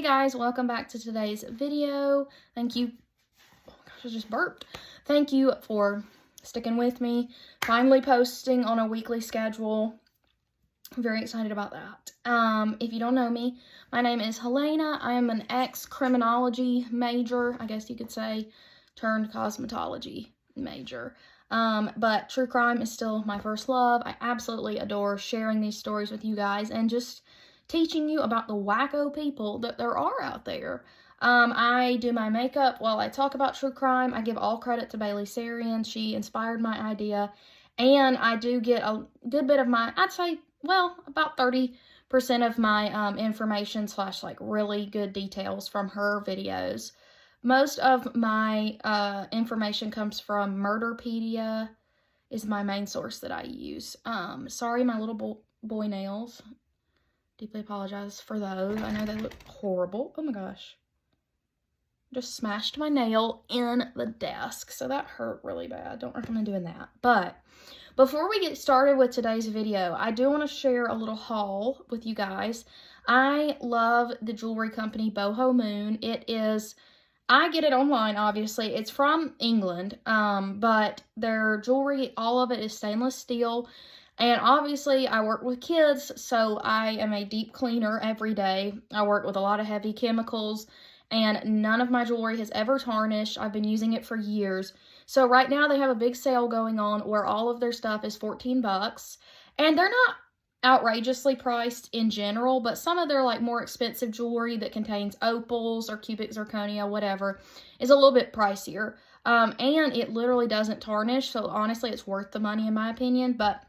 guys, welcome back to today's video. Thank you. Oh my gosh, I just burped. Thank you for sticking with me. Finally posting on a weekly schedule. I'm very excited about that. If you don't know me, my name is Helena. I am an ex-criminology major, I guess you could say, turned cosmetology major. But true crime is still my first love. I absolutely adore sharing these stories with you guys and just teaching you about the wacko people that there are out there. I do my makeup while I talk about true crime. I give all credit to Bailey Sarian. She inspired my idea. And I do get a good bit of my, I'd say, well, about 30% of my information / like really good details from her videos. Most of my information comes from Murderpedia is my main source that I use. Sorry, my little boy nails. Deeply apologize for those. I know they look horrible. Oh my gosh. Just smashed my nail in the desk, so that hurt really bad. Don't recommend doing that. But before we get started with today's video, I do want to share a little haul with you guys. I love the jewelry company Boho Moon. It is, I get it online, obviously. It's from England, but their jewelry, all of it is stainless steel. And obviously, I work with kids, so I am a deep cleaner every day. I work with a lot of heavy chemicals, and none of my jewelry has ever tarnished. I've been using it for years. So right now, they have a big sale going on where all of their stuff is $14. And they're not outrageously priced in general, but some of their like more expensive jewelry that contains opals or cubic zirconia, whatever, is a little bit pricier. And it literally doesn't tarnish, so honestly, it's worth the money in my opinion. But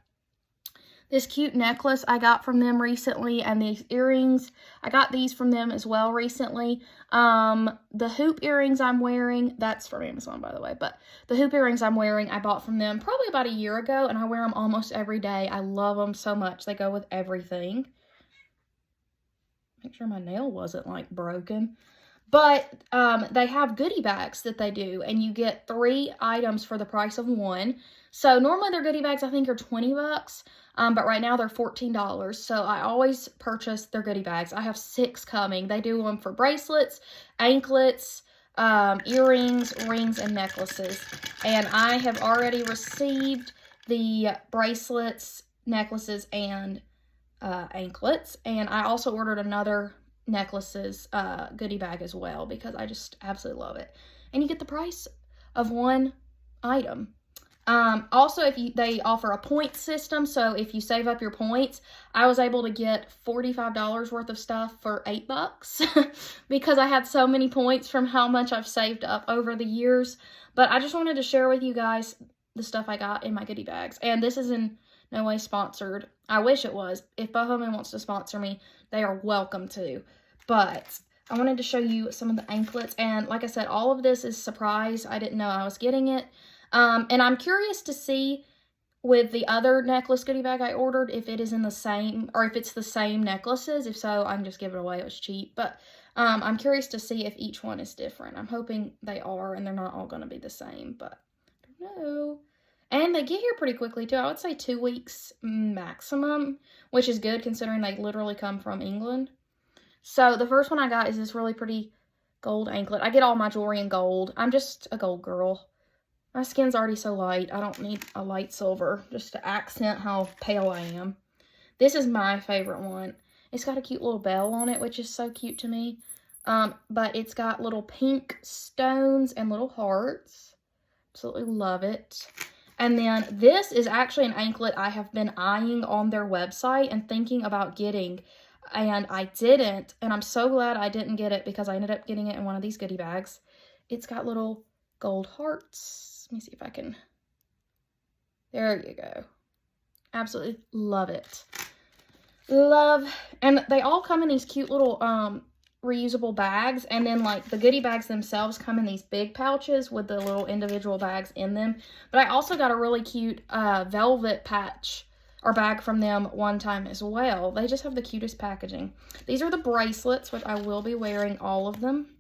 this cute necklace I got from them recently, and these earrings, I got these from them as well recently. The hoop earrings I'm wearing, that's from Amazon, by the way, but the hoop earrings I'm wearing, I bought from them probably about a year ago, and I wear them almost every day. I love them so much. They go with everything. Make sure my nail wasn't, like, broken. But they have goodie bags that they do, and you get 3 items for the price of 1. So normally their goodie bags, I think, are $20, but right now they're $14. So I always purchase their goodie bags. I have 6 coming. They do them for bracelets, anklets, earrings, rings, and necklaces. And I have already received the bracelets, necklaces, and anklets. And I also ordered another necklaces goodie bag as well because I just absolutely love it. And you get the price of 1 item. Also, they offer a point system, so if you save up your points, I was able to get $45 worth of stuff for $8 because I had so many points from how much I've saved up over the years. But I just wanted to share with you guys the stuff I got in my goodie bags, and this is in no way sponsored. I wish it was. If Boho Moon wants to sponsor me, they are welcome to. But I wanted to show you some of the anklets, and like I said, all of this is surprise. I didn't know I was getting it. And I'm curious to see with the other necklace goodie bag I ordered if it is in the same, or if it's the same necklaces. If so, I can just give it away. It was cheap. But I'm curious to see if each one is different. I'm hoping they are, and they're not all going to be the same, but I don't know. And they get here pretty quickly, too. I would say 2 weeks maximum, which is good considering they literally come from England. So the first one I got is this really pretty gold anklet. I get all my jewelry in gold. I'm just a gold girl. My skin's already so light. I don't need a light silver just to accent how pale I am. This is my favorite one. It's got a cute little bell on it, which is so cute to me. But it's got little pink stones and little hearts. Absolutely love it. And then this is actually an anklet I have been eyeing on their website and thinking about getting. And I didn't. And I'm so glad I didn't get it because I ended up getting it in one of these goodie bags. It's got little gold hearts. Let me see if I can. There you go. Absolutely love it. Love. And they all come in these cute little reusable bags. And then like the goodie bags themselves come in these big pouches with the little individual bags in them. But I also got a really cute velvet patch or bag from them one time as well. They just have the cutest packaging. These are the bracelets, which I will be wearing all of them.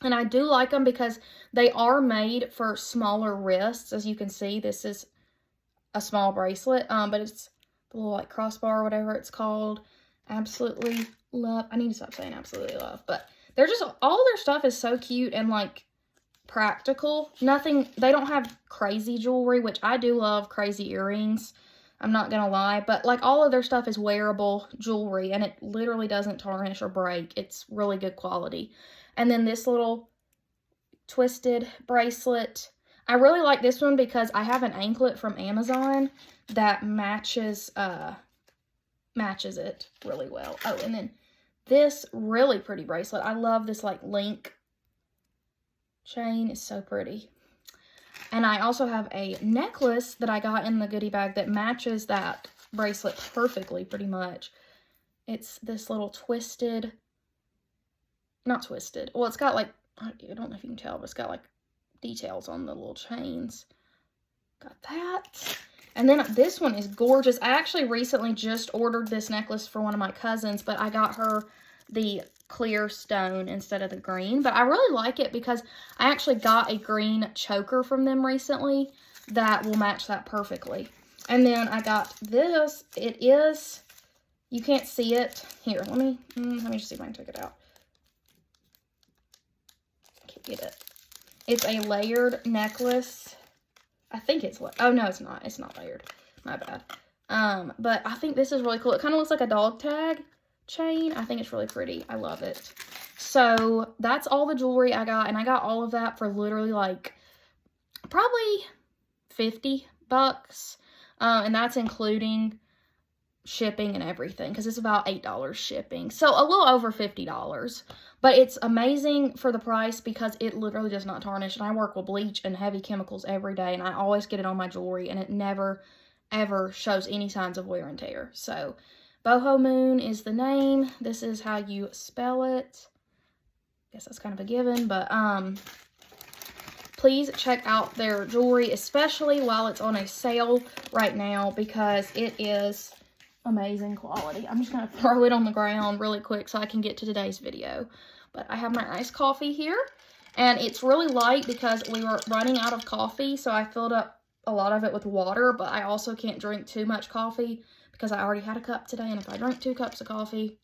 And I do like them because they are made for smaller wrists. As you can see, this is a small bracelet, but it's the little like crossbar or whatever it's called. Absolutely love. I need to stop saying absolutely love, but they're just, all of their stuff is so cute and, like, practical. Nothing, they don't have crazy jewelry, which I do love crazy earrings. I'm not gonna lie, but, like, all of their stuff is wearable jewelry, and it literally doesn't tarnish or break. It's really good quality. And then this little twisted bracelet. I really like this one because I have an anklet from Amazon that matches it really well. Oh, and then this really pretty bracelet. I love this, like, link chain. It's so pretty. And I also have a necklace that I got in the goodie bag that matches that bracelet perfectly, pretty much. It's this little twisted, not twisted. Well, it's got, like, I don't know if you can tell, but it's got, like, details on the little chains. Got that. And then this one is gorgeous. I actually recently just ordered this necklace for one of my cousins, but I got her the clear stone instead of the green. But I really like it because I actually got a green choker from them recently that will match that perfectly. And then I got this. It is, you can't see it. Here, let me just see if I can take it out. Can't get it. It's a layered necklace. I think it's, oh no, it's not. It's not layered. My bad. But I think this is really cool. It kind of looks like a dog tag chain. I think it's really pretty. I love it. So that's all the jewelry I got, and I got all of that for literally like probably $50. And that's including shipping and everything, because it's about $8 shipping. So a little over $50. But it's amazing for the price because it literally does not tarnish. And I work with bleach and heavy chemicals every day, and I always get it on my jewelry, and it never, ever shows any signs of wear and tear. So Boho Moon is the name. This is how you spell it. I guess that's kind of a given, but please check out their jewelry, especially while it's on a sale right now, because it is amazing quality. I'm just going to throw it on the ground really quick so I can get to today's video. But I have my iced coffee here, and it's really light because we were running out of coffee, so I filled up a lot of it with water, but I also can't drink too much coffee because I already had a cup today, and if I drink 2 cups of coffee,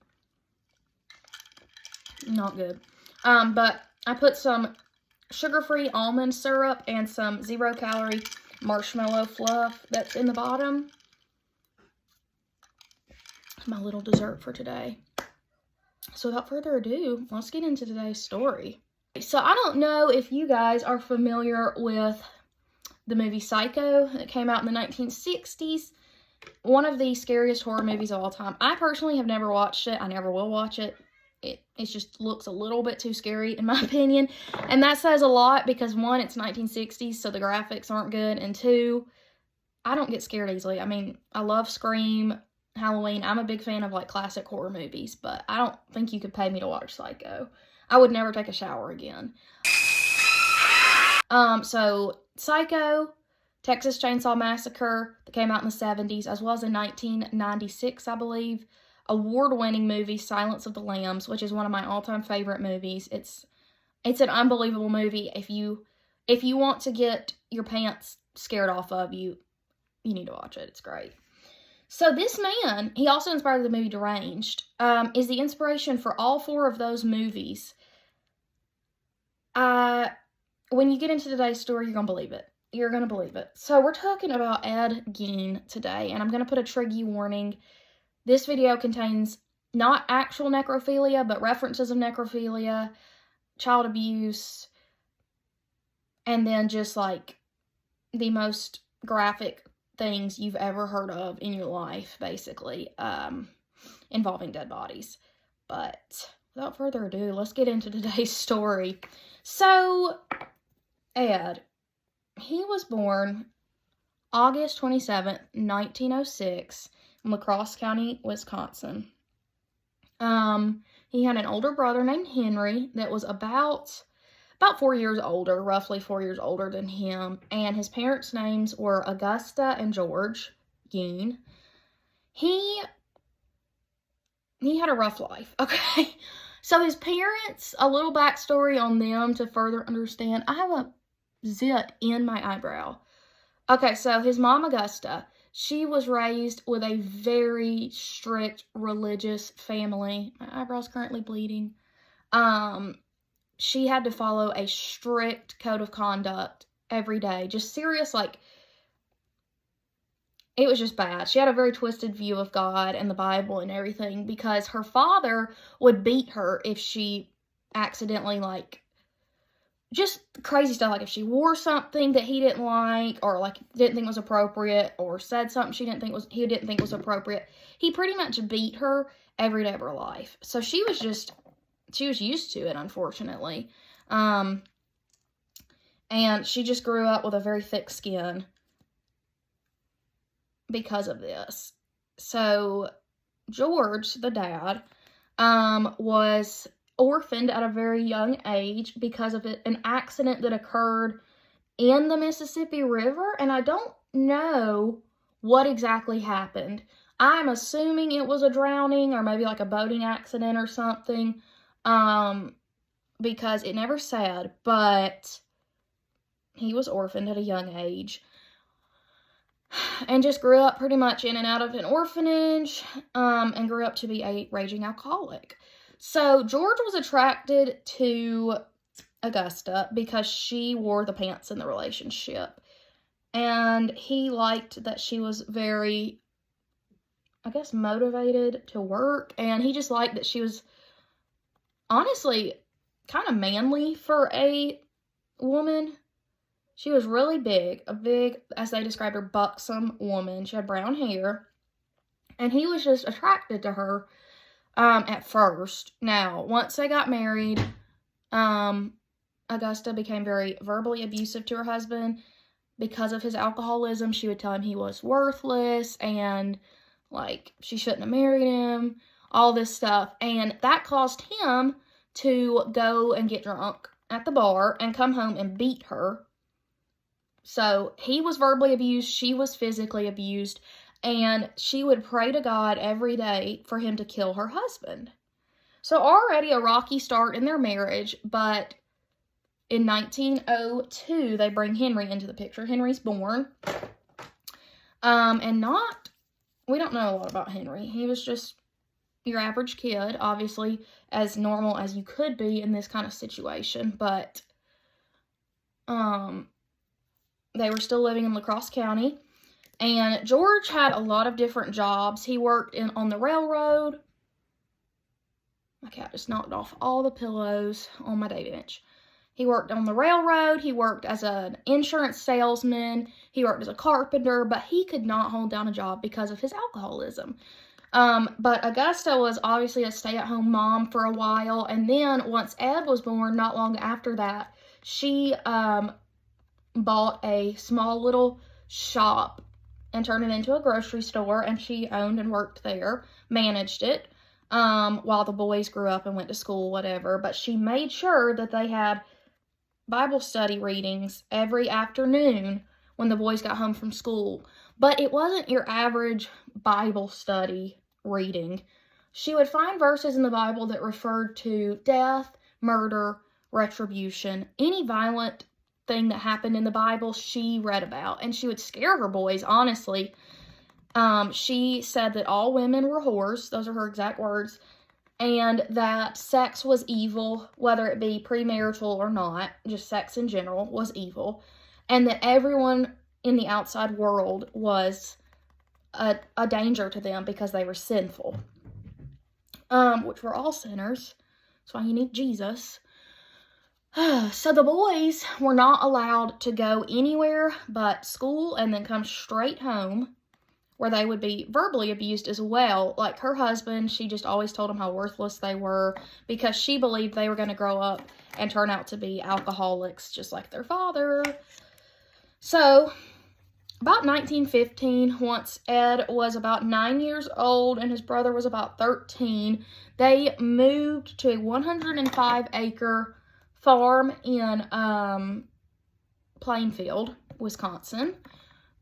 not good. But I put some sugar-free almond syrup and some 0-calorie marshmallow fluff that's in the bottom. My little dessert for today. So without further ado, let's get into today's story. So I don't know if you guys are familiar with the movie Psycho that came out in the 1960s. One of the scariest horror movies of all time. I personally have never watched it. I never will watch it. It just looks a little bit too scary in my opinion. And that says a lot because 1, it's 1960s, so the graphics aren't good. And 2, I don't get scared easily. I mean, I love Scream, Halloween. I'm a big fan of like classic horror movies, but I don't think you could pay me to watch Psycho. I would never take a shower again. So Psycho, Texas Chainsaw Massacre that came out in the 70s, as well as in 1996, I believe, award-winning movie Silence of the Lambs, which is one of my all-time favorite movies. It's an unbelievable movie. If you want to get your pants scared off of you, you need to watch it. It's great. So this man, he also inspired the movie Deranged, is the inspiration for all 4 of those movies. When you get into today's story, you're going to believe it. You're going to believe it. So we're talking about Ed Gein today, and I'm going to put a trigger warning. This video contains not actual necrophilia, but references of necrophilia, child abuse, and then just like the most graphic things you've ever heard of in your life, basically, involving dead bodies. But without further ado, let's get into today's story. So, Ed, he was born August 27th, 1906, in La Crosse County, Wisconsin. He had an older brother named Henry that was about 4 years older, roughly 4 years older than him, and his parents' names were Augusta and George Gein. He had a rough life, okay? So his parents, a little backstory on them to further understand. I have a zit in my eyebrow. Okay, so his mom, Augusta, she was raised with a very strict religious family. My eyebrow's currently bleeding. She had to follow a strict code of conduct every day. Just serious, like, it was just bad. She had a very twisted view of God and the Bible and everything, because her father would beat her if she accidentally, like, just crazy stuff, like if she wore something that he didn't like, or like didn't think was appropriate, or said something he didn't think was appropriate. He pretty much beat her every day of her life. So she was used to it, unfortunately. And she just grew up with a very thick skin because of this. So George, the dad, was orphaned at a very young age because of an accident that occurred in the Mississippi River, and I don't know what exactly happened. I'm assuming it was a drowning or maybe like a boating accident or something, because it never said, but he was orphaned at a young age and just grew up pretty much in and out of an orphanage, and grew up to be a raging alcoholic. So George was attracted to Augusta because she wore the pants in the relationship. And he liked that she was very, I guess, motivated to work. And he just liked that she was honestly kind of manly for a woman. She was really big, as they described her, buxom woman. She had brown hair. And he was just attracted to her at first. Now, once they got married, Augusta became very verbally abusive to her husband. Because of his alcoholism, she would tell him he was worthless and, like, she shouldn't have married him, all this stuff. And that caused him to go and get drunk at the bar and come home and beat her. So he was verbally abused, she was physically abused, and she would pray to God every day for him to kill her husband. So already a rocky start in their marriage, but in 1902, they bring Henry into the picture. Henry's born. We don't know a lot about Henry. He was just your average kid, obviously as normal as you could be in this kind of situation, but they were still living in La Crosse County. And George had a lot of different jobs. He worked on the railroad. My cat just knocked off all the pillows on my day bench. He worked on the railroad. He worked as an insurance salesman. He worked as a carpenter, but he could not hold down a job because of his alcoholism. But Augusta was obviously a stay-at-home mom for a while. And then once Ed was born, not long after that, she bought a small little shop and turned it into a grocery store, and she owned and worked there, managed it, while the boys grew up and went to school, whatever. But she made sure that they had Bible study readings every afternoon when the boys got home from school. But it wasn't your average Bible study reading. She would find verses in the Bible that referred to death, murder, retribution, any violent thing that happened in the Bible she read about, and she would scare her boys, honestly. She said that all women were whores, those are her exact words, and that sex was evil, whether it be premarital or not, just sex in general was evil, and that everyone in the outside world was a danger to them because they were sinful, which we're all sinners. That's why you need Jesus. So the boys were not allowed to go anywhere but school and then come straight home, where they would be verbally abused as well. Like her husband, she just always told them how worthless they were because she believed they were going to grow up and turn out to be alcoholics just like their father. So about 1915, once Ed was about 9 years old and his brother was about 13, they moved to a 105-acre farm in Plainfield, Wisconsin.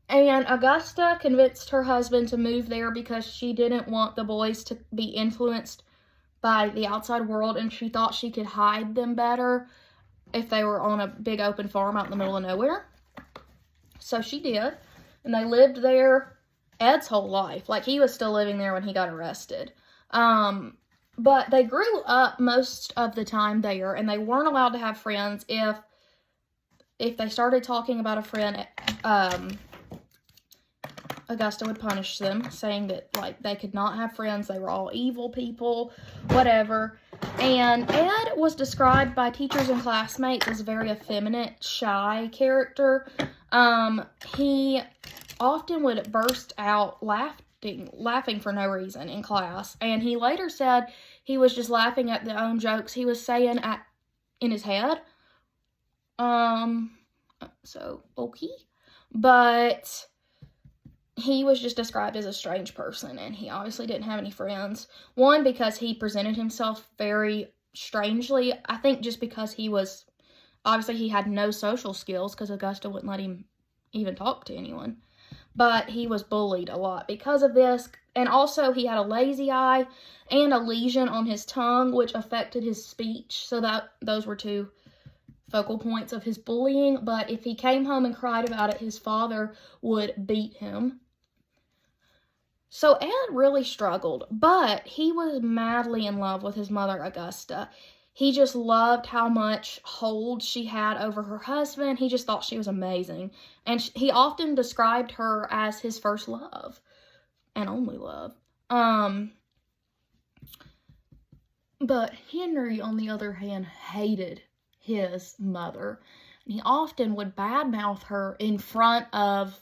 And Augusta convinced her husband to move there because she didn't want the boys to be influenced by the outside world, and she thought she could hide them better if they were on a big open farm out in the middle of nowhere. So she did, and they lived there Ed's whole life. Like, he was still living there when he got arrested. But they grew up most of the time there, and they weren't allowed to have friends. If they started talking about a friend, Augusta would punish them, saying that, like, they could not have friends, they were all evil people, whatever. And Ed was described by teachers and classmates as a very effeminate, shy character. He often would burst out laughing for no reason in class, and he later said he was just laughing at the own jokes he was saying in his head. So, okay. But he was just described as a strange person, and he obviously didn't have any friends. One, because he presented himself very strangely. I think just because obviously he had no social skills, because Augusta wouldn't let him even talk to anyone. But he was bullied a lot because of this. And also he had a lazy eye and a lesion on his tongue, which affected his speech. So those were two focal points of his bullying. But if he came home and cried about it, his father would beat him. So Ed really struggled, but he was madly in love with his mother, Augusta. He just loved how much hold she had over her husband. He just thought she was amazing. And he often described her as his first love and only love. But Henry, on the other hand, hated his mother. And he often would badmouth her in front of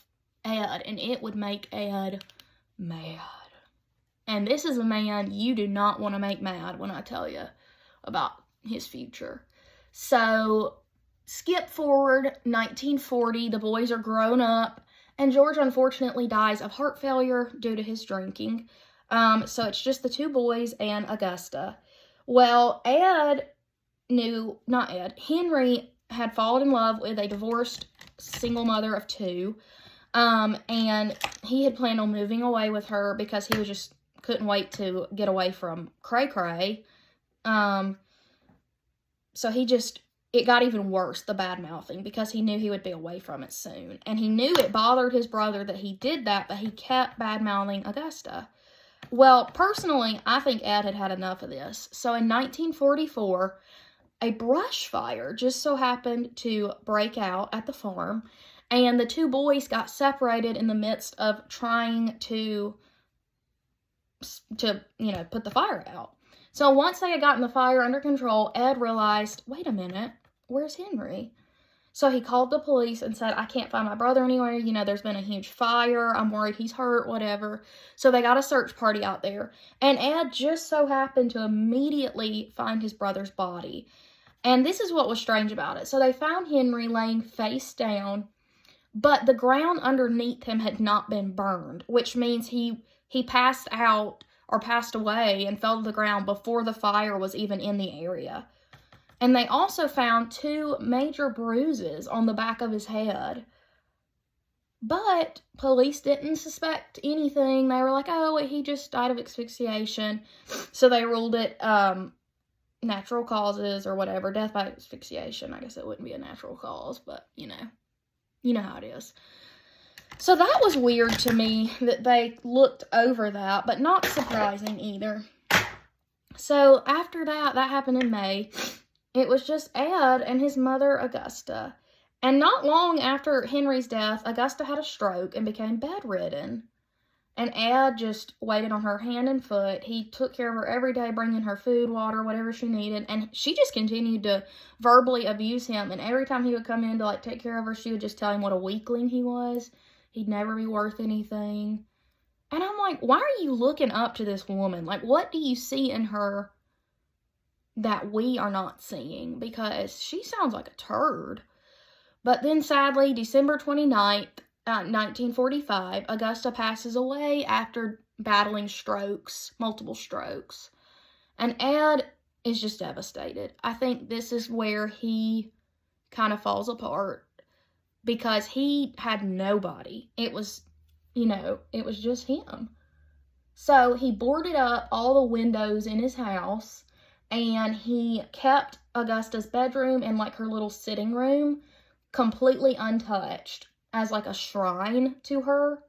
Ed, and it would make Ed mad. And this is a man you do not want to make mad when I tell you about his future. So, skip forward 1940, the boys are grown up, and George unfortunately dies of heart failure due to his drinking. So it's just the two boys and Augusta. Well, Henry had fallen in love with a divorced single mother of two, and he had planned on moving away with her because he just couldn't wait to get away from Cray Cray. So it got even worse, the bad-mouthing, because he knew he would be away from it soon. And he knew it bothered his brother that he did that, but he kept bad-mouthing Augusta. Well, personally, I think Ed had had enough of this. So in 1944, a brush fire just so happened to break out at the farm, and the two boys got separated in the midst of trying to put the fire out. So once they had gotten the fire under control, Ed realized, wait a minute, where's Henry? So he called the police and said, I can't find my brother anywhere. There's been a huge fire. I'm worried he's hurt, whatever. So they got a search party out there. And Ed just so happened to immediately find his brother's body. And this is what was strange about it. So they found Henry laying face down, but the ground underneath him had not been burned, which means he passed out or passed away and fell to the ground before the fire was even in the area. And they also found two major bruises on the back of his head. But police didn't suspect anything. They were like, oh, he just died of asphyxiation. So they ruled it natural causes or whatever. Death by asphyxiation. I guess it wouldn't be a natural cause, but you know how it is. So that was weird to me that they looked over that, but not surprising either. So after that happened in May. It was just Ed and his mother, Augusta. And not long after Henry's death, Augusta had a stroke and became bedridden. And Ed just waited on her hand and foot. He took care of her every day, bringing her food, water, whatever she needed. And she just continued to verbally abuse him. And every time he would come in to take care of her, she would just tell him what a weakling he was. He'd never be worth anything. And I'm like, why are you looking up to this woman? What do you see in her that we are not seeing? Because she sounds like a turd. But then sadly, December 29th, 1945, Augusta passes away after battling multiple strokes. And Ed is just devastated. I think this is where he kind of falls apart because he had nobody. It was just him. So he boarded up all the windows in his house, and he kept Augusta's bedroom and her little sitting room completely untouched as a shrine to her.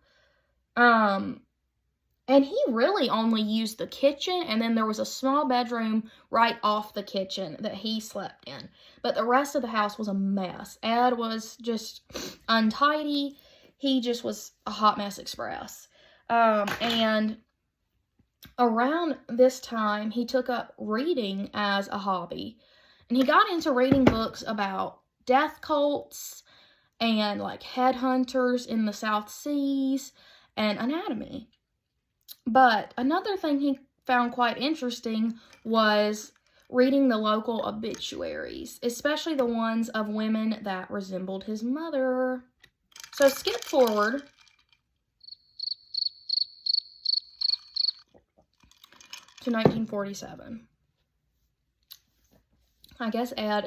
And he really only used the kitchen, and then there was a small bedroom right off the kitchen that he slept in. But the rest of the house was a mess. Ed was just untidy. He just was a hot mess express. And around this time, he took up reading as a hobby. And he got into reading books about death cults and like headhunters in the South Seas and anatomy. But another thing he found quite interesting was reading the local obituaries, especially the ones of women that resembled his mother. So skip forward to 1947. I guess Ed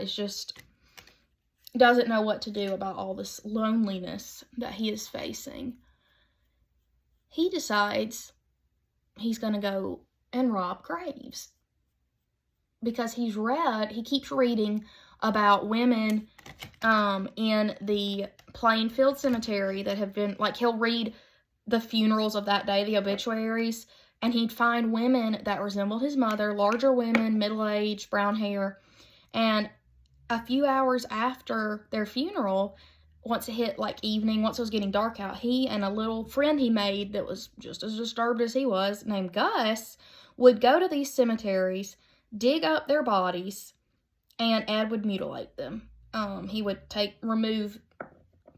doesn't know what to do about all this loneliness that he is facing. He decides he's going to go and rob graves. Because he keeps reading about women in the Plainfield Cemetery that have been, like, he'll read the funerals of that day, the obituaries, and he'd find women that resembled his mother, larger women, middle-aged, brown hair, and a few hours after their funeral, once it hit, like, evening, once it was getting dark out, he and a little friend he made that was just as disturbed as he was, named Gus, would go to these cemeteries, dig up their bodies, and Ed would mutilate them. He would remove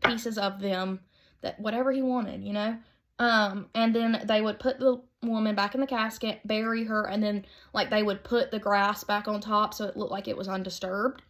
pieces of them, that whatever he wanted, you know? And then they would put the woman back in the casket, bury her, and then, like, they would put the grass back on top so it looked like it was undisturbed.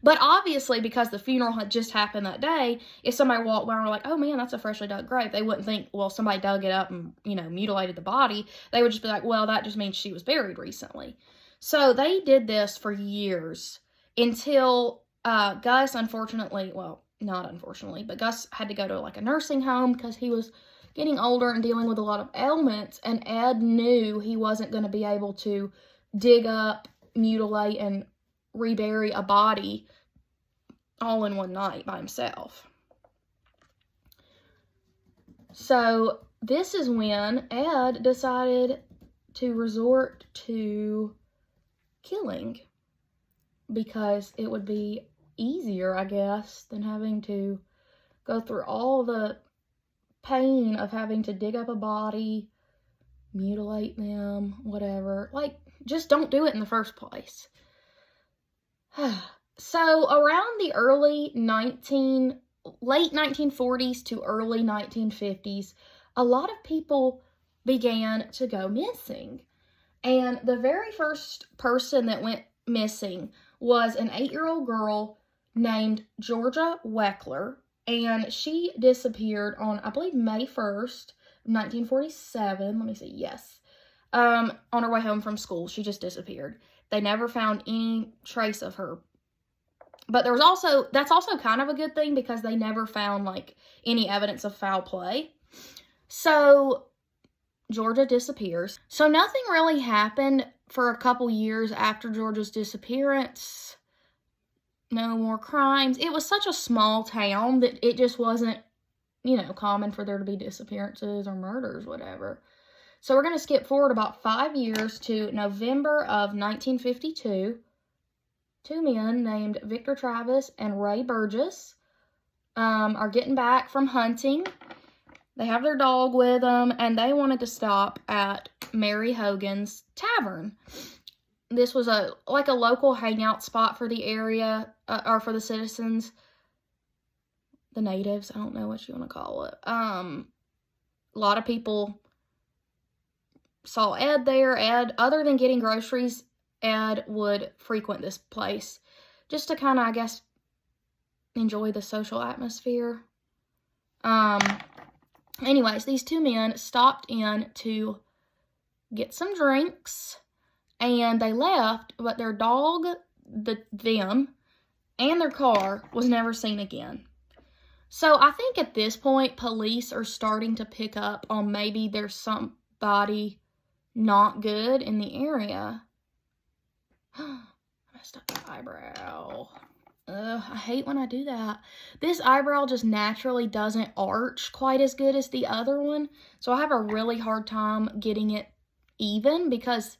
But obviously, because the funeral had just happened that day, if somebody walked by and were like, oh man, that's a freshly dug grave, they wouldn't think, well, somebody dug it up and, mutilated the body. They would just be like, well, that just means she was buried recently. So they did this for years until Gus, unfortunately, well, not unfortunately, but Gus had to go to like a nursing home because he was getting older and dealing with a lot of ailments, and Ed knew he wasn't going to be able to dig up, mutilate, and rebury a body all in one night by himself. So this is when Ed decided to resort to killing, because it would be easier, I guess, than having to go through all the pain of having to dig up a body, mutilate them, whatever. Like, just don't do it in the first place. So around the late 1940s to early 1950s, a lot of people began to go missing. And the very first person that went missing was an 8-year-old girl named Georgia Weckler, and she disappeared on, I believe, May 1st, 1947. Let me see, yes. On her way home from school, she just disappeared. They never found any trace of her. But that's also kind of a good thing, because they never found, like, any evidence of foul play. So Georgia disappears. So nothing really happened for a couple years after Georgia's disappearance. No more crimes. It was such a small town that it just wasn't, common for there to be disappearances or murders, whatever. So we're going to skip forward about 5 years to November of 1952. 2 men named Victor Travis and Ray Burgess are getting back from hunting. They have their dog with them, and they wanted to stop at Mary Hogan's Tavern. This was a local hangout spot for the area, or for the citizens, the natives, I don't know what you want to call it. A lot of people saw Ed there. Ed, other than getting groceries, Ed would frequent this place just to kind of, I guess, enjoy the social atmosphere. Anyways, these 2 men stopped in to get some drinks, and they left, but their dog, them, and their car was never seen again. So I think at this point, police are starting to pick up on maybe there's somebody not good in the area. I messed up the eyebrow. I hate when I do that. This eyebrow just naturally doesn't arch quite as good as the other one. So I have a really hard time getting it even because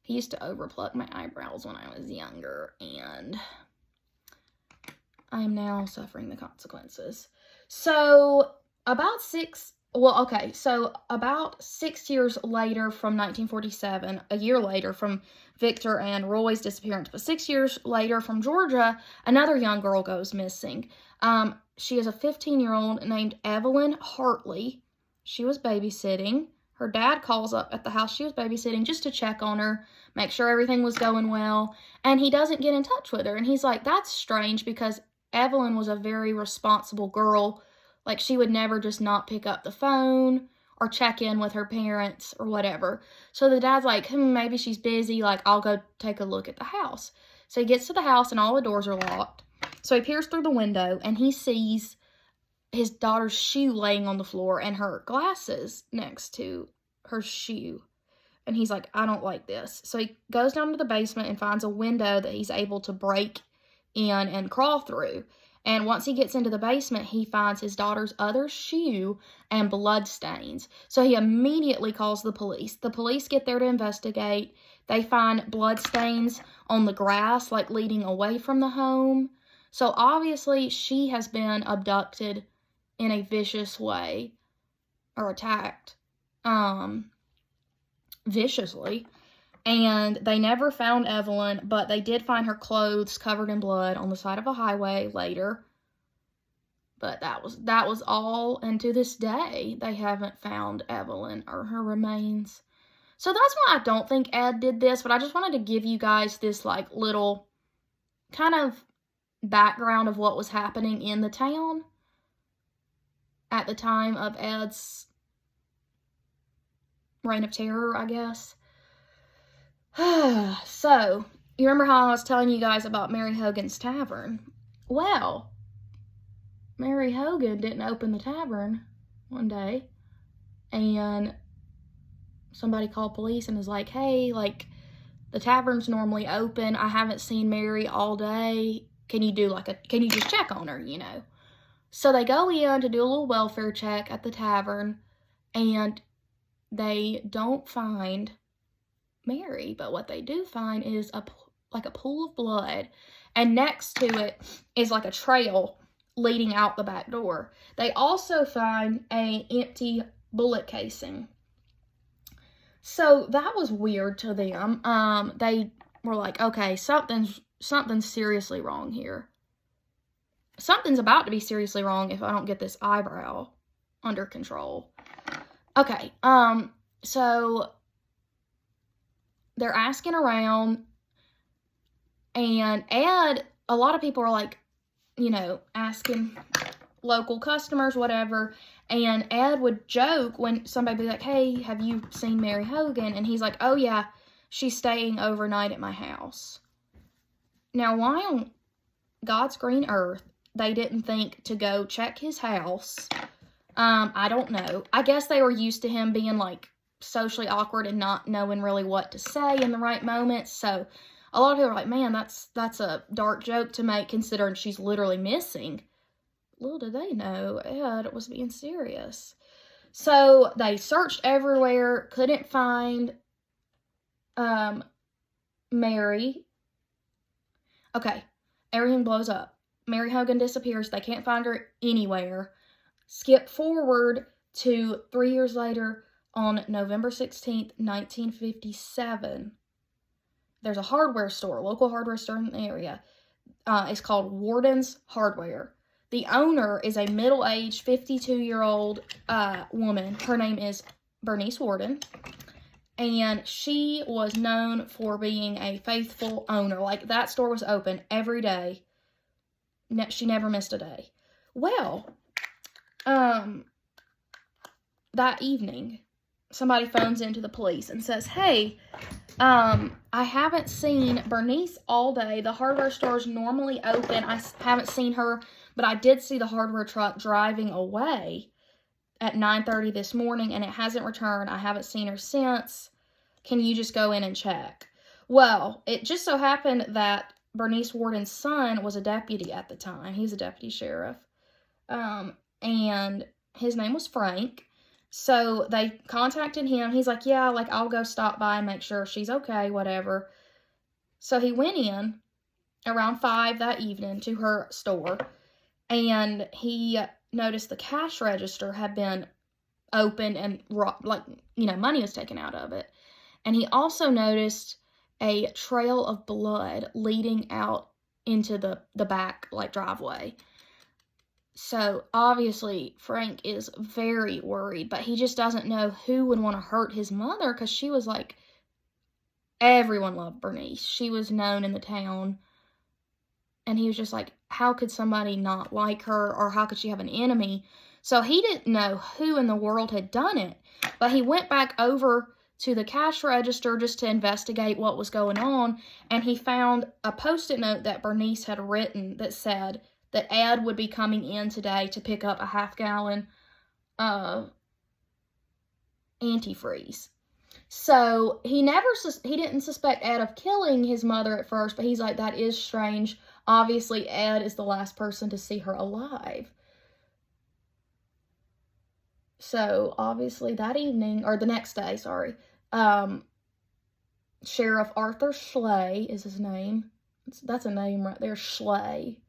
he used to overpluck my eyebrows when I was younger. And I am now suffering the consequences. So about 6 years later from 1947, a year later from Victor and Roy's disappearance, but 6 years later from Georgia, another young girl goes missing. She is a 15-year-old named Evelyn Hartley. She was babysitting. Her dad calls up at the house she was babysitting just to check on her, make sure everything was going well, and he doesn't get in touch with her. And he's like, that's strange because Evelyn was a very responsible girl. Like, she would never just not pick up the phone or check in with her parents or whatever. So the dad's like, maybe she's busy. Like, I'll go take a look at the house. So he gets to the house and all the doors are locked. So he peers through the window and he sees his daughter's shoe laying on the floor and her glasses next to her shoe. And he's like, I don't like this. So he goes down to the basement and finds a window that he's able to break in and crawl through. And once he gets into the basement, he finds his daughter's other shoe and blood stains. So he immediately calls the police. The police get there to investigate. They find blood stains on the grass, like leading away from the home. So obviously she has been abducted in a vicious way, or attacked viciously. And they never found Evelyn, but they did find her clothes covered in blood on the side of a highway later. But that was all, and to this day, they haven't found Evelyn or her remains. So that's why I don't think Ed did this, but I just wanted to give you guys this, like, little kind of background of what was happening in the town at the time of Ed's reign of terror, I guess. So, you remember how I was telling you guys about Mary Hogan's Tavern? Well, Mary Hogan didn't open the tavern one day, and somebody called police and was like, hey, like, the tavern's normally open. I haven't seen Mary all day. Can you just check on her, you know? So they go in to do a little welfare check at the tavern, and they don't find Mary, but what they do find is a pool of blood, and next to it is like a trail leading out the back door. They also find an empty bullet casing. So that was weird to them. They were like, okay, something's seriously wrong here. Something's about to be seriously wrong if I don't get this eyebrow under control. Okay, so they're asking around, and Ed, a lot of people are like, you know, asking local customers, whatever, and Ed would joke when somebody would be like, hey, have you seen Mary Hogan? And he's like, oh yeah, she's staying overnight at my house. Now, why on God's green earth they didn't think to go check his house, I don't know. I guess they were used to him being, like, socially awkward and not knowing really what to say in the right moments. So a lot of people are like, man, that's a dark joke to make considering she's literally missing. Little did they know Ed was being serious. So they searched everywhere, couldn't find Mary. Okay, everything blows up. Mary Hogan disappears. They can't find her anywhere. Skip forward to 3 years later, on November 16th, 1957, there's a hardware store, local hardware store in the area. It's called Warden's Hardware. The owner is a middle-aged, 52-year-old woman. Her name is Bernice Warden, and she was known for being a faithful owner. Like, that store was open every day. She never missed a day. Well, that evening, somebody phones into the police and says, hey, I haven't seen Bernice all day. The hardware store is normally open. I haven't seen her, but I did see the hardware truck driving away at 9:30 this morning, and it hasn't returned. I haven't seen her since. Can you just go in and check? Well, it just so happened that Bernice Warden's son was a deputy at the time. He's a deputy sheriff. And his name was Frank. So they contacted him. He's like, yeah, like, I'll go stop by and make sure she's okay, whatever. So he went in around 5 that evening to her store, and he noticed the cash register had been opened and, like, money was taken out of it. And he also noticed a trail of blood leading out into the back, like, driveway. So, obviously, Frank is very worried, but he just doesn't know who would want to hurt his mother, because she was, like, everyone loved Bernice. She was known in the town, and he was just like, how could somebody not like her, or how could she have an enemy? So, he didn't know who in the world had done it, but he went back over to the cash register just to investigate what was going on, and he found a Post-it note that Bernice had written that said that Ed would be coming in today to pick up a half-gallon antifreeze. So he didn't suspect Ed of killing his mother at first, but he's like, that is strange. Obviously, Ed is the last person to see her alive. So, obviously, that evening, or the next day, sorry, Sheriff Arthur Schley is his name. That's a name right there, Schley.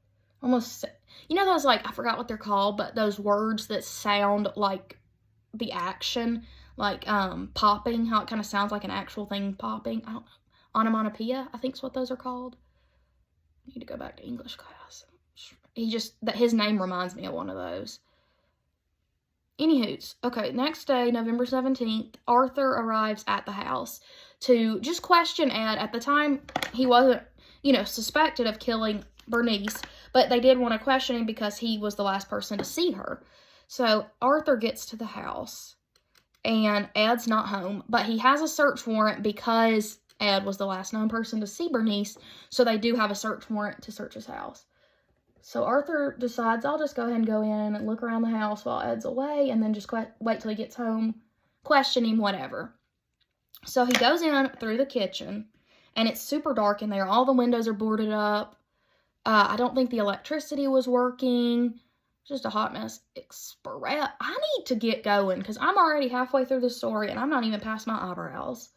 Almost, those, like, I forgot what they're called, but those words that sound like the action, like, popping, how it kind of sounds like an actual thing popping. I don't know. Onomatopoeia, I think is what those are called. I need to go back to English class. His name reminds me of one of those. Anywho's, okay, next day, November 17th, Arthur arrives at the house to just question Ed. At the time, he wasn't, suspected of killing Bernice, but they did want to question him because he was the last person to see her. So Arthur gets to the house, and Ed's not home, but he has a search warrant because Ed was the last known person to see Bernice, so they do have a search warrant to search his house. So Arthur decides, I'll just go ahead and go in and look around the house while Ed's away, and then just wait till he gets home, question him, whatever. So he goes in through the kitchen, and it's super dark in there. All the windows are boarded up. I don't think the electricity was working. Just a hot mess. I need to get going, because I'm already halfway through the story, and I'm not even past my eyebrows.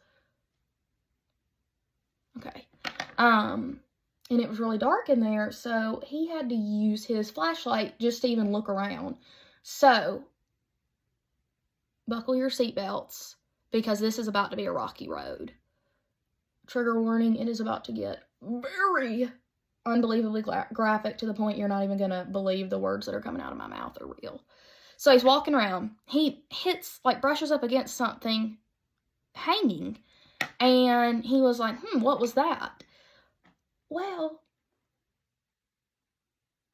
Okay. And it was really dark in there, so he had to use his flashlight just to even look around. So, buckle your seatbelts, because this is about to be a rocky road. Trigger warning, it is about to get very unbelievably graphic, to the point you're not even going to believe the words that are coming out of my mouth are real. So he's walking around. He brushes up against something hanging, and he was like, what was that? Well,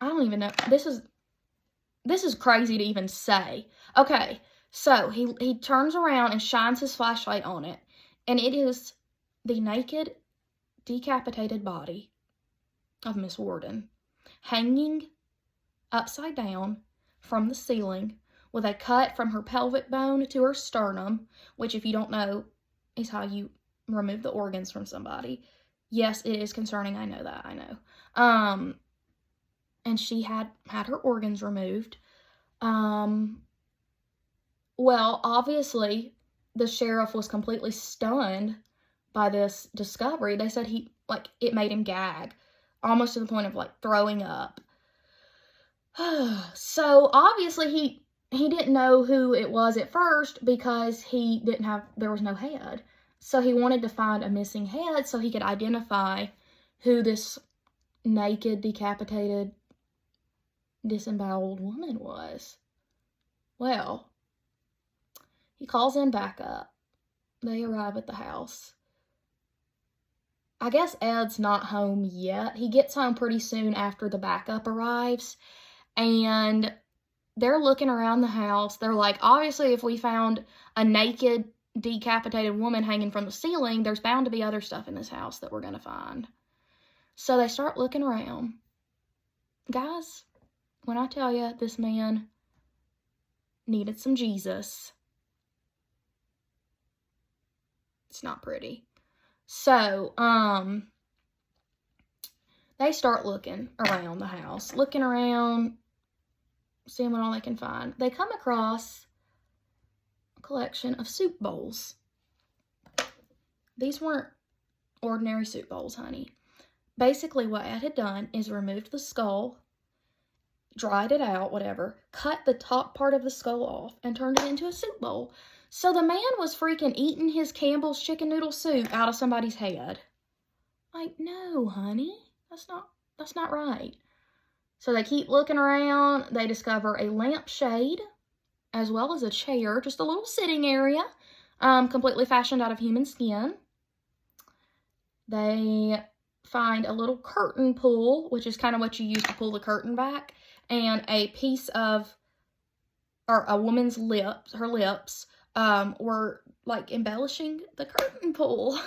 I don't even know. This is crazy to even say. Okay, so he turns around and shines his flashlight on it, and it is the naked, decapitated body of Miss Warden, hanging upside down from the ceiling with a cut from her pelvic bone to her sternum, which, if you don't know, is how you remove the organs from somebody. Yes, it is concerning. I know that. I know. And she had her organs removed. Well, obviously, the sheriff was completely stunned by this discovery. They said it made him gag, almost to the point of, like, throwing up. So, obviously, he didn't know who it was at first, because there was no head. So he wanted to find a missing head so he could identify who this naked, decapitated, disemboweled woman was. Well, he calls in backup. They arrive at the house. I guess Ed's not home yet. He gets home pretty soon after the backup arrives, and they're looking around the house. They're like, obviously, if we found a naked, decapitated woman hanging from the ceiling, there's bound to be other stuff in this house that we're going to find. So they start looking around. Guys, when I tell you this man needed some Jesus, it's not pretty. So, they start looking around the house, looking around, seeing what all they can find. They come across a collection of soup bowls. These weren't ordinary soup bowls, honey. Basically, what Ed had done is removed the skull, dried it out, whatever, cut the top part of the skull off, and turned it into a soup bowl. So the man was freaking eating his Campbell's chicken noodle soup out of somebody's head. Like, no, honey, that's not right. So they keep looking around. They discover a lampshade, as well as a chair, just a little sitting area, completely fashioned out of human skin. They find a little curtain pull, which is kind of what you use to pull the curtain back, and a piece of, or a woman's lips, her lips, were like embellishing the curtain pull.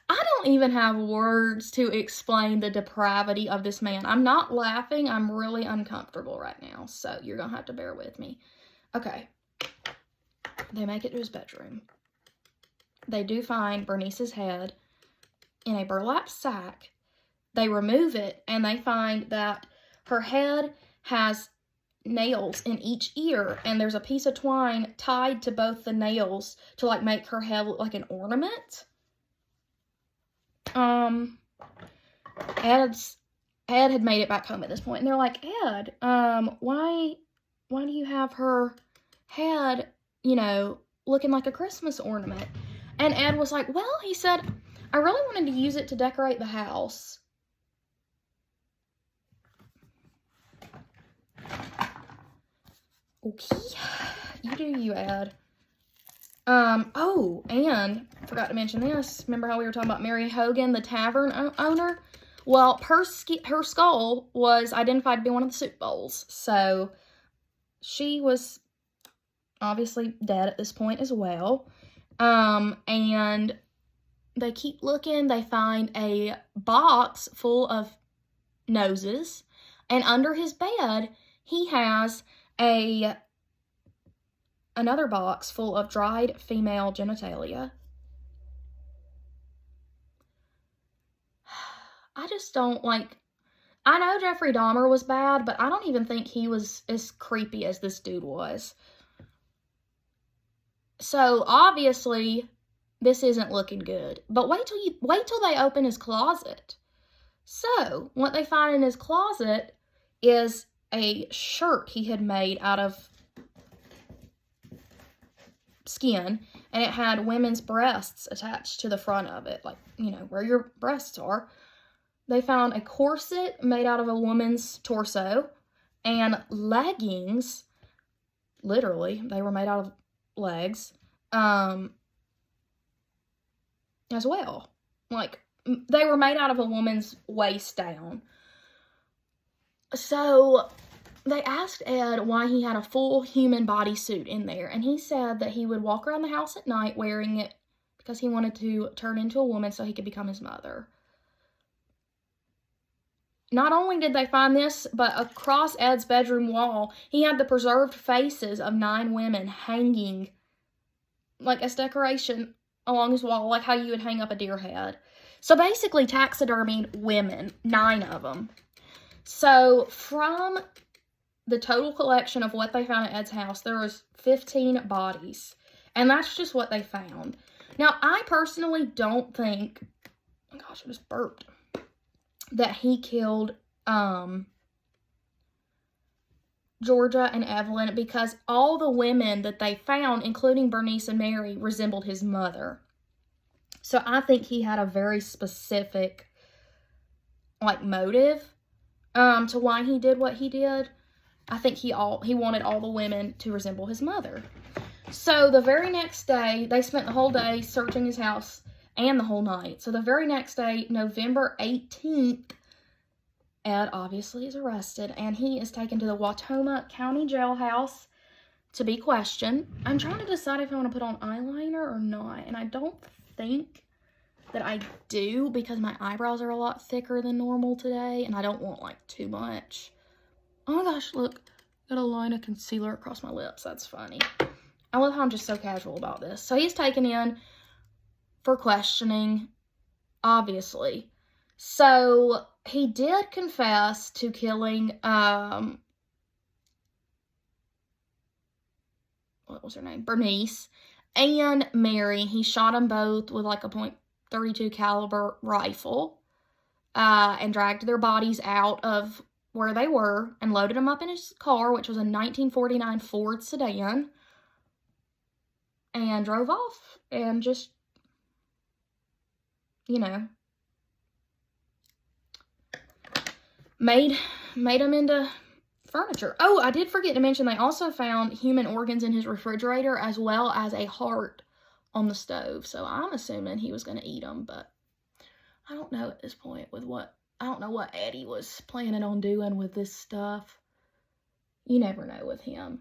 I don't even have words to explain the depravity of this man. I'm not laughing. I'm really uncomfortable right now, so you're going to have to bear with me. Okay. They make it to his bedroom. They do find Bernice's head in a burlap sack. They remove it, and they find that her head has nails in each ear, and there's a piece of twine tied to both the nails to like make her head look like an ornament. Ed had made it back home at this point, and they're like, Ed, why do you have her head, you know, looking like a Christmas ornament? And Ed was like, well, he said, I really wanted to use it to decorate the house. Okay, you do you, Ed. Oh, and forgot to mention this. Remember how we were talking about Mary Hogan, the tavern owner? Well, her skull was identified to be one of the soup bowls. So she was obviously dead at this point as well. And they keep looking. They find a box full of noses. And under his bed, he has another box full of dried female genitalia. I just don't like, I know Jeffrey Dahmer was bad, but I don't even think he was as creepy as this dude was. So obviously this isn't looking good, but wait till they open his closet. So what they find in his closet is a shirt he had made out of skin, and it had women's breasts attached to the front of it, like, you know, where your breasts are. They found a corset made out of a woman's torso, and leggings, literally, they were made out of legs, as well. Like, they were made out of a woman's waist down. So they asked Ed why he had a full human bodysuit in there, and he said that he would walk around the house at night wearing it because he wanted to turn into a woman so he could become his mother. Not only did they find this, but across Ed's bedroom wall, he had the preserved faces of 9 women hanging like as decoration along his wall, like how you would hang up a deer head. So basically taxidermied women, 9 of them. So from the total collection of what they found at Ed's house, there was 15 bodies. And that's just what they found. Now, I personally don't think, oh gosh, I just burped, that he killed Georgia and Evelyn, because all the women that they found, including Bernice and Mary, resembled his mother. So I think he had a very specific, like, motive to why he did what he did. I think he wanted all the women to resemble his mother. So the very next day, they spent the whole day searching his house and the whole night. So the very next day, November 18th, Ed obviously is arrested, and he is taken to the Watoma County Jailhouse to be questioned. I'm trying to decide if I want to put on eyeliner or not, and I don't think that I do because my eyebrows are a lot thicker than normal today, and I don't want, like, too much. Oh my gosh, look, got a line of concealer across my lips. That's funny. I love how I'm just so casual about this. So he's taken in for questioning, obviously. So he did confess to killing, what was her name? Bernice and Mary. He shot them both with like a .32 caliber rifle, and dragged their bodies out of where they were and loaded them up in his car, which was a 1949 Ford sedan, and drove off and just, you know, made them into furniture. Oh, I did forget to mention they also found human organs in his refrigerator as well as a heart on the stove. So I'm assuming he was going to eat them, but I don't know at this point I don't know what Eddie was planning on doing with this stuff. You never know with him.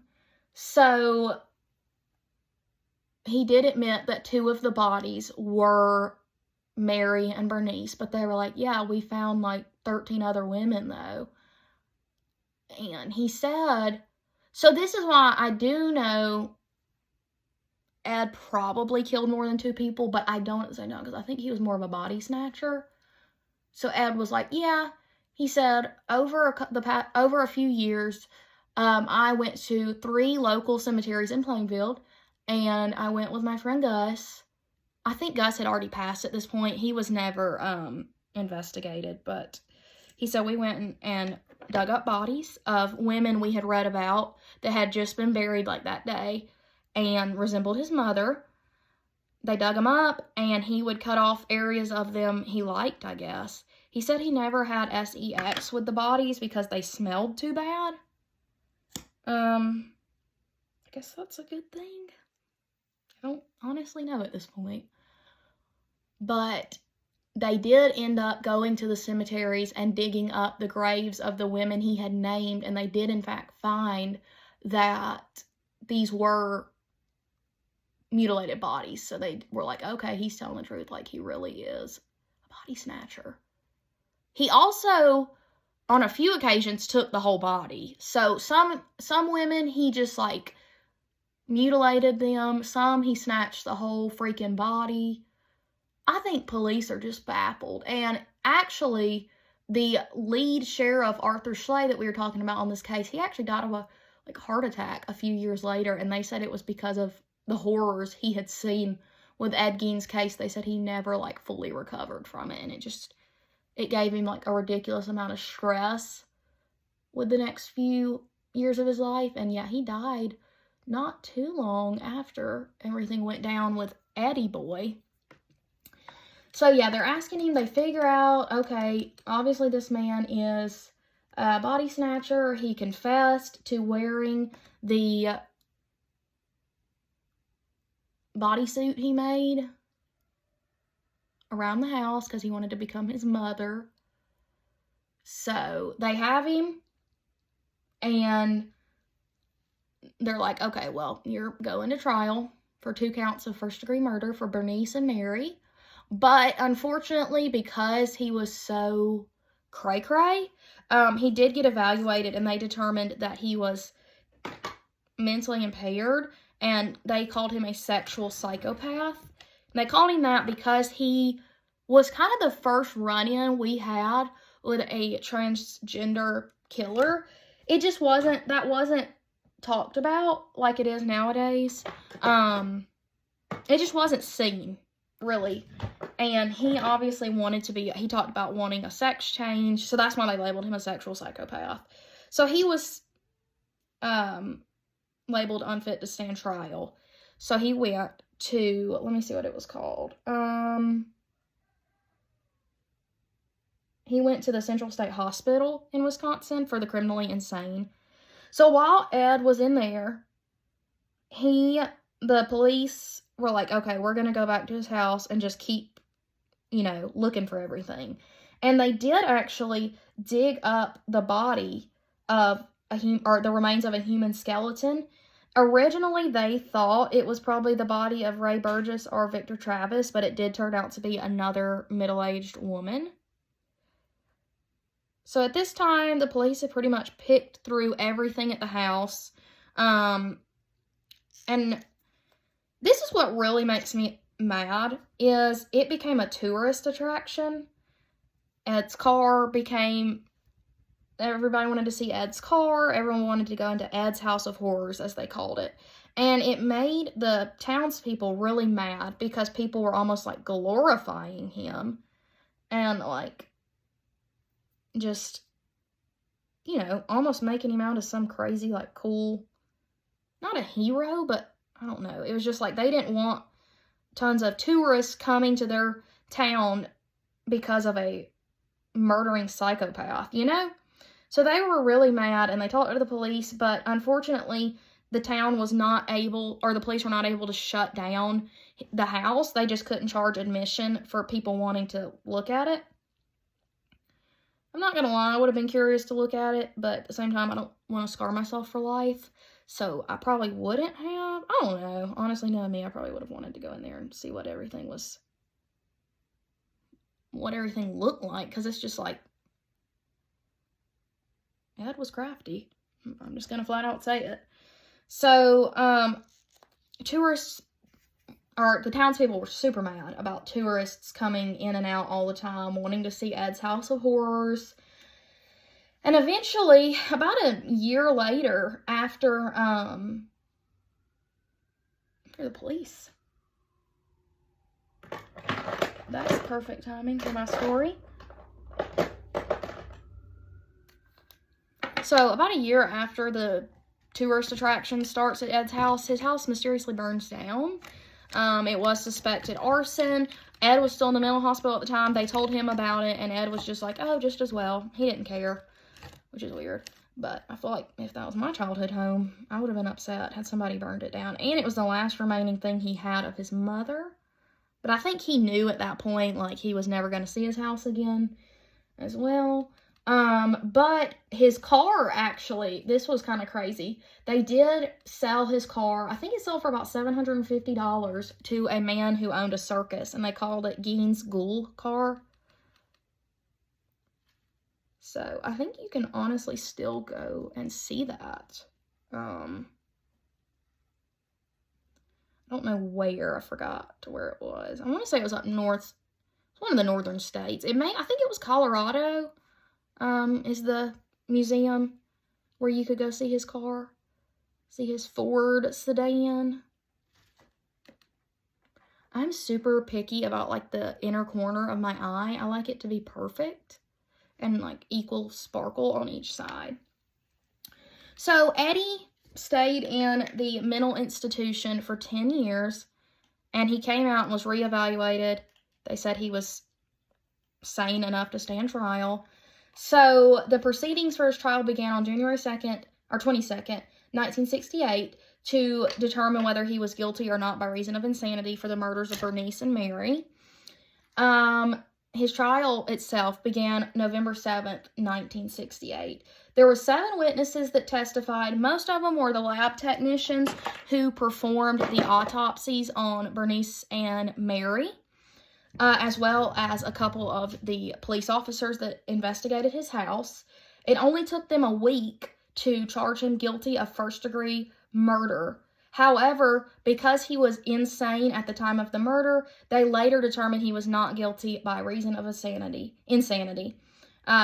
So he did admit that 2 of the bodies were Mary and Bernice, but they were like, yeah, we found like 13 other women though. And he said, so this is why I do know Ed probably killed more than 2 people, but I don't say no, because I think he was more of a body snatcher. So Ed was like, yeah, he said, over a few years, I went to 3 local cemeteries in Plainfield, and I went with my friend Gus. I think Gus had already passed at this point. He was never investigated, but he said we went and dug up bodies of women we had read about that had just been buried like that day and resembled his mother. They dug them up, and he would cut off areas of them he liked, I guess. He said he never had sex with the bodies because they smelled too bad. I guess that's a good thing. I don't honestly know at this point. But they did end up going to the cemeteries and digging up the graves of the women he had named, and they did in fact find that these were mutilated bodies. So they were like, okay, he's telling the truth, like he really is a body snatcher. He also, on a few occasions, took the whole body. So some women, he just like mutilated them. Some he snatched the whole freaking body. I think police are just baffled. And actually, the lead sheriff, Arthur Schley, that we were talking about on this case, he actually died of a heart attack a few years later, and they said it was because of the horrors he had seen with Ed Gein's case. They said he never fully recovered from it, and it gave him a ridiculous amount of stress with the next few years of his life. And yeah, he died not too long after everything went down with Eddie boy. So yeah, they're asking him, they figure out, okay, obviously this man is a body snatcher. He confessed to wearing the bodysuit he made around the house because he wanted to become his mother. So they have him, and they're like, okay, well, you're going to trial for 2 counts of first-degree murder for Bernice and Mary. But unfortunately, because he was so cray-cray, he did get evaluated, and they determined that he was mentally impaired, and they called him a sexual psychopath. And they called him that because he was kind of the first run-in we had with a transgender killer. It just wasn't talked about like it is nowadays. It just wasn't seen, really. And he obviously he talked about wanting a sex change, so that's why they labeled him a sexual psychopath. So he was labeled unfit to stand trial. So he went to, let me see what it was called. He went to the Central State Hospital in Wisconsin for the criminally insane. So while Ed was in there, the police were like, okay, we're going to go back to his house and just keep, looking for everything. And they did actually dig up the body of the remains of a human skeleton. Originally, they thought it was probably the body of Ray Burgess or Victor Travis, but it did turn out to be another middle-aged woman. So at this time, the police had pretty much picked through everything at the house. And this is what really makes me mad, is it became a tourist attraction. Ed's car became, everybody wanted to see Ed's car. Everyone wanted to go into Ed's House of Horrors, as they called it. And it made the townspeople really mad because people were almost like glorifying him and like just, you know, almost making him out as some crazy, like, cool, not a hero, but I don't know. It was just like they didn't want tons of tourists coming to their town because of a murdering psychopath, you know? So they were really mad, and they talked to the police, but unfortunately, the town was not able, or the police were not able to shut down the house. They just couldn't charge admission for people wanting to look at it. I'm not going to lie, I would have been curious to look at it, but at the same time, I don't want to scar myself for life, so I probably wouldn't have. I don't know. Honestly, knowing me, I probably would have wanted to go in there and see what everything looked like, because it's just like, Ed was crafty. I'm just going to flat out say it. So, tourists, or the townspeople were super mad about tourists coming in and out all the time, wanting to see Ed's House of Horrors. And eventually, about a year later, after the police. That's perfect timing for my story. So, about a year after the tourist attraction starts at Ed's house, his house mysteriously burns down. It was suspected arson. Ed was still in the mental hospital at the time. They told him about it, and Ed was just like, oh, just as well. He didn't care, which is weird. But I feel like if that was my childhood home, I would have been upset had somebody burned it down. And it was the last remaining thing he had of his mother. But I think he knew at that point, like, he was never going to see his house again as well. But his car, actually, this was kind of crazy. They did sell his car. I think it sold for about $750 to a man who owned a circus, and they called it Gein's Ghoul car. So, I think you can honestly still go and see that. I don't know where. I forgot where it was. I want to say it was up north. It's one of the northern states. I think it was Colorado. Is the museum where you could go see his car. See his Ford sedan. I'm super picky about, like, the inner corner of my eye. I like it to be perfect and, like, equal sparkle on each side. So, Eddie stayed in the mental institution for 10 years, and he came out and was reevaluated. They said he was sane enough to stand trial. So, the proceedings for his trial began on January 22nd, 1968, to determine whether he was guilty or not by reason of insanity for the murders of Bernice and Mary. His trial itself began November 7th, 1968. There were 7 witnesses that testified. Most of them were the lab technicians who performed the autopsies on Bernice and Mary, as well as a couple of the police officers that investigated his house. It only took them a week to charge him guilty of first-degree murder. However, because he was insane at the time of the murder, they later determined he was not guilty by reason of insanity.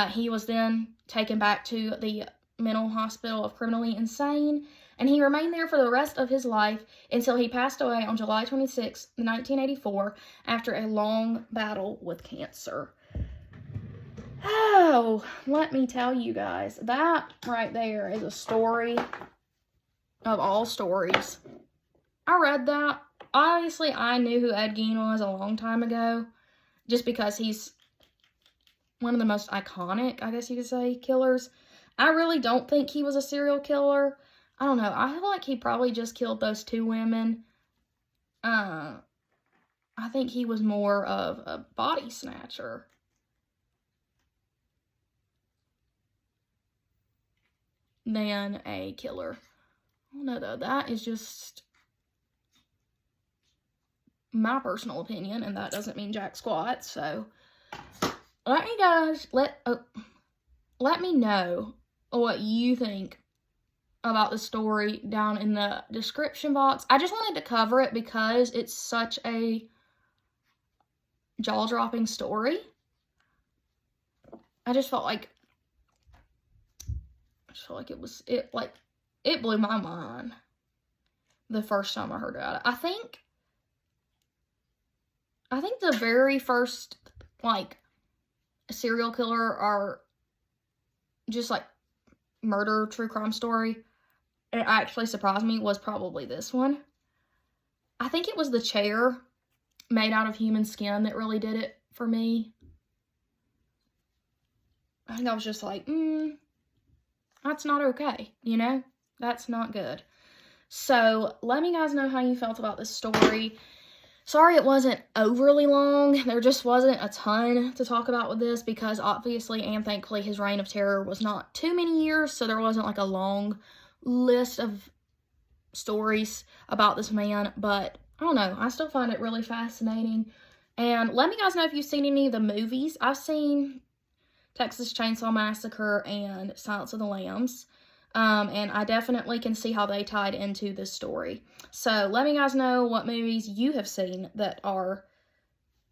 He was then taken back to the mental hospital of criminally insane, and he remained there for the rest of his life until he passed away on July 26, 1984, after a long battle with cancer. Oh, let me tell you guys, that right there is a story of all stories. I read that. Obviously, I knew who Ed Gein was a long time ago, just because he's one of the most iconic, I guess you could say, killers. I really don't think he was a serial killer. I don't know. I feel like he probably just killed those 2 women. I think he was more of a body snatcher. Than a killer. I don't know, though. That is just my personal opinion, and that doesn't mean jack squat. So, let me know what you think about the story down in the description box. I just wanted to cover it because it's such a jaw-dropping story. I just felt like it blew my mind the first time I heard about it. I think the very first, like, serial killer or just, like, murder true crime story, it actually surprised me, was probably this one. I think it was the chair made out of human skin that really did it for me. I think I was just like, that's not okay, you know? That's not good. So, let me guys know how you felt about this story. Sorry it wasn't overly long. There just wasn't a ton to talk about with this because obviously and thankfully his reign of terror was not too many years, so there wasn't like a long list of stories about this man, but I don't know. I still find it really fascinating. And let me guys know if you've seen any of the movies. I've seen Texas Chainsaw Massacre and Silence of the Lambs. And I definitely can see how they tied into this story. So let me guys know what movies you have seen that are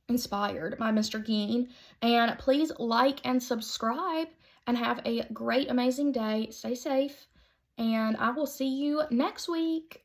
inspired by Mr. Gein. And please like and subscribe and have a great, amazing day. Stay safe. And I will see you next week.